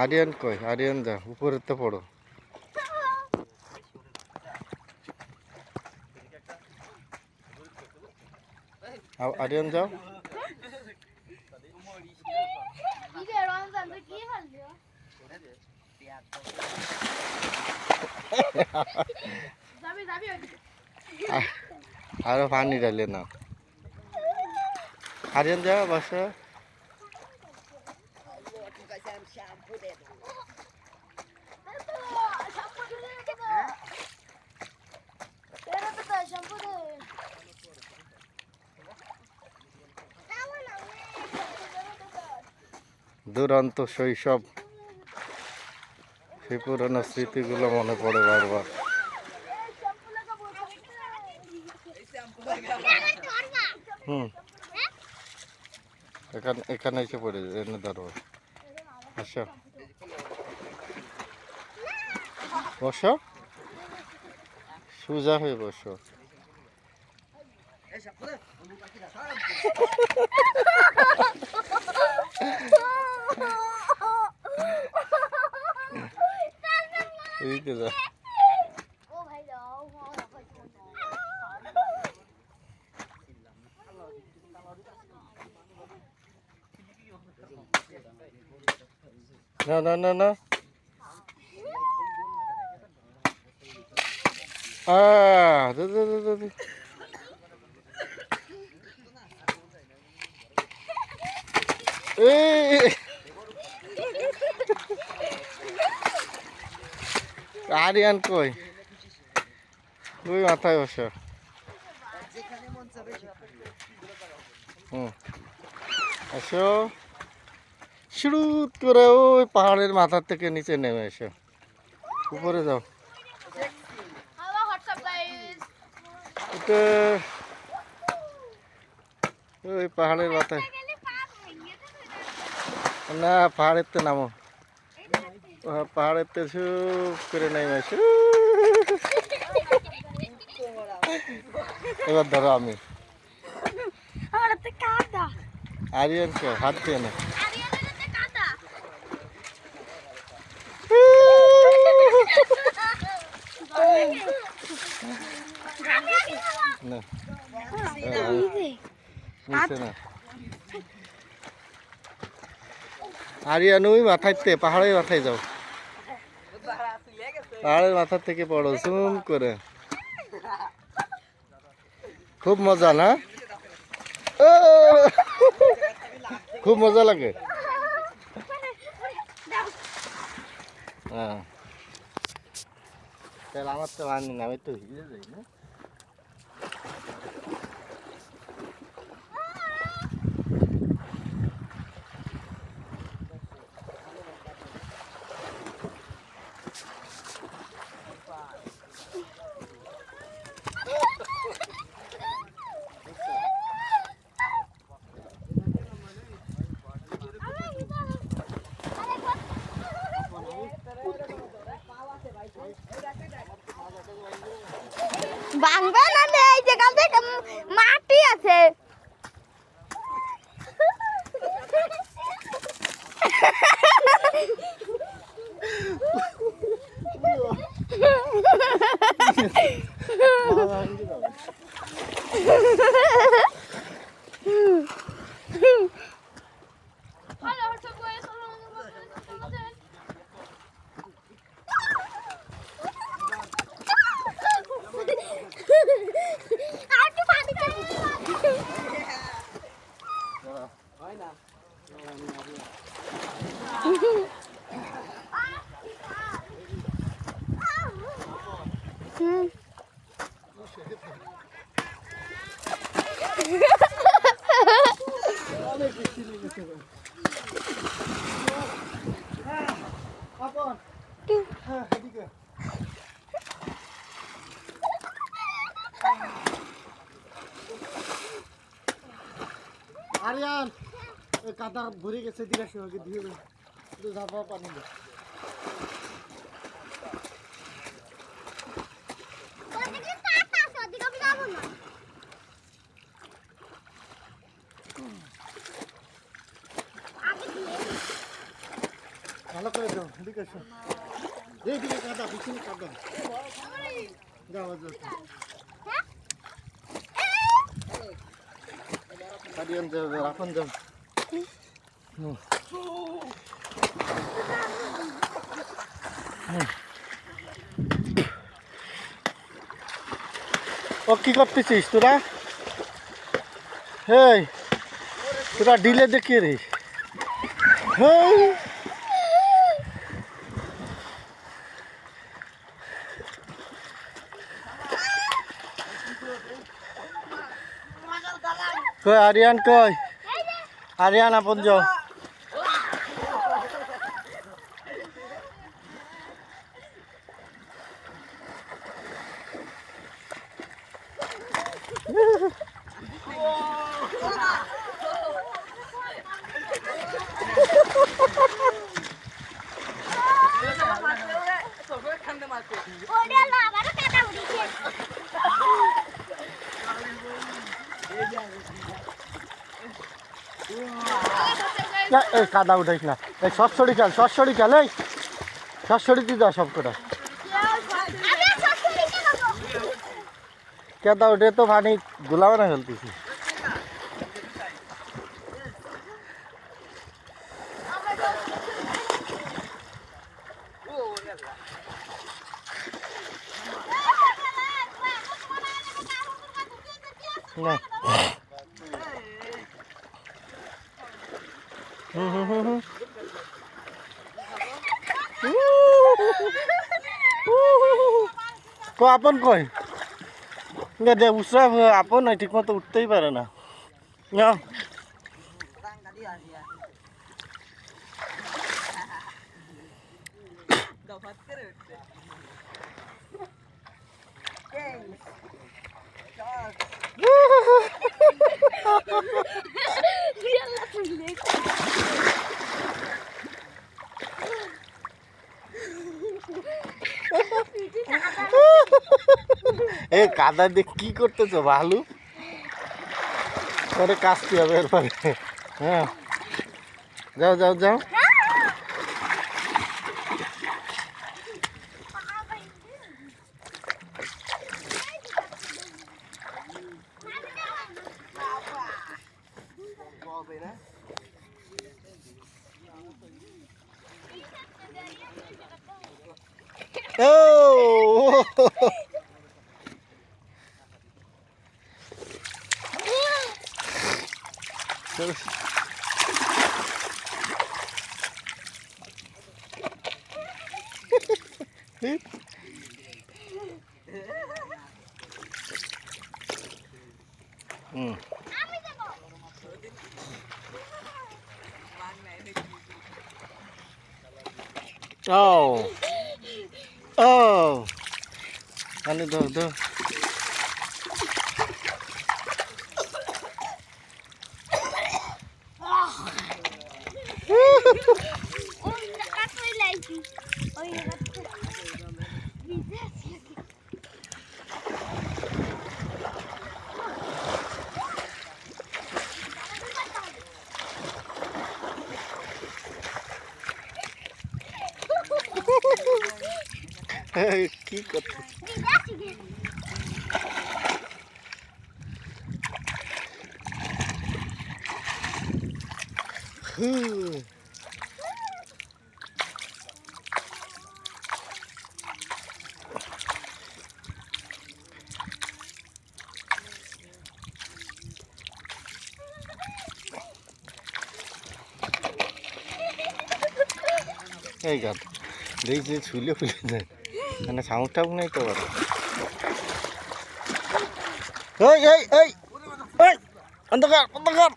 আরিয়ান কই? আরিয়ান যা উপরেতে পড়ো। আরিয়ান যাও। আরো পানি ডালে না। আরিয়ান যাও বসো। দুরন্ত শৈশব, সেই পুরনো স্মৃতিগুলো মনে পড়ে বারবার। হুম, এখানে এসে পড়ে এনে ধরো। আসো বসো, সোজা হয়ে বসো। এদিকে যা। না না না না, দে দে দে দে দে। আরিয়ান কই? ওই মাথায় বসো। হুম, আসো। শুরুত করে ওই পাহাড়ের মাথার থেকে নিচে নেমে এসো, উপরে যাও। এটা ওই পাহাড়ের মাথায় না, পাহাড়ের তো নামো। পাহাড়ের তো সুপ করে নেমে এসো। এবার ধরো আমি। আরিয়ানকে হাত দিয়ে না। আরিয়ান ওই মাথায়, পাহাড়ের মাথায় যাও। পাহাড়ের মাথা থেকে পড়ো জুম করে। খুব মজা না? খুব মজা লাগে। হ্যাঁ, তাহলে আমার তো আনি না, আমি তো হিরে যাই না। ভাঙবে না রে, এই যেখান থেকে মাটি আছে। আরিয়ান কাদা ভরে গেছে, দিকে সঙ্গে দিয়ে ঝাপা পানি দে। ভালো করে দাও এদিকে এসো এইদিকে কাদা পিছনে কাদা যাও যাও আরিয়ান যাও রাখন যাও ও কি করতেছিস তোরা হেই তোরা ডিলে দেখিয়ে রে হেই কই আরিয়ান কই আরিয়ান আপন যাও ওরে না আবার কাটা উড়িছে না এই কাদা উঠাইস না এই সরসরি খেল এই সরসরি দিয়ে দাও সব কটা আমি সবসময় কি করব কাদা উঠে তো পানি গুলাও না ফেলতেছি না কো আপন কই দে উসরা আপন ঠিক মতো উঠতেই পারে না না ইয়াল্লা তুইলে এই কাদা দিয়ে কি করতেছো ভালু পরে কাজতে হবে এরপরে হ্যাঁ যাও যাও যাও ও Oh. Oh. Ano daw? ওই কাটই লাইছি ওই কাটতে কি করতে এই গাছ দেখছি ছুলে ফুলে যায় মানে সাউন্ডটাও নেই তো বড় এই এই এই এই অন্ধকার অন্ধকার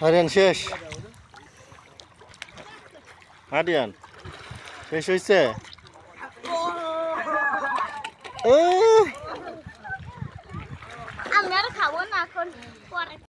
হরিয়ান শেষ হারিয়ান শেষ হয়েছে আমি আর খাবো না এখন পরে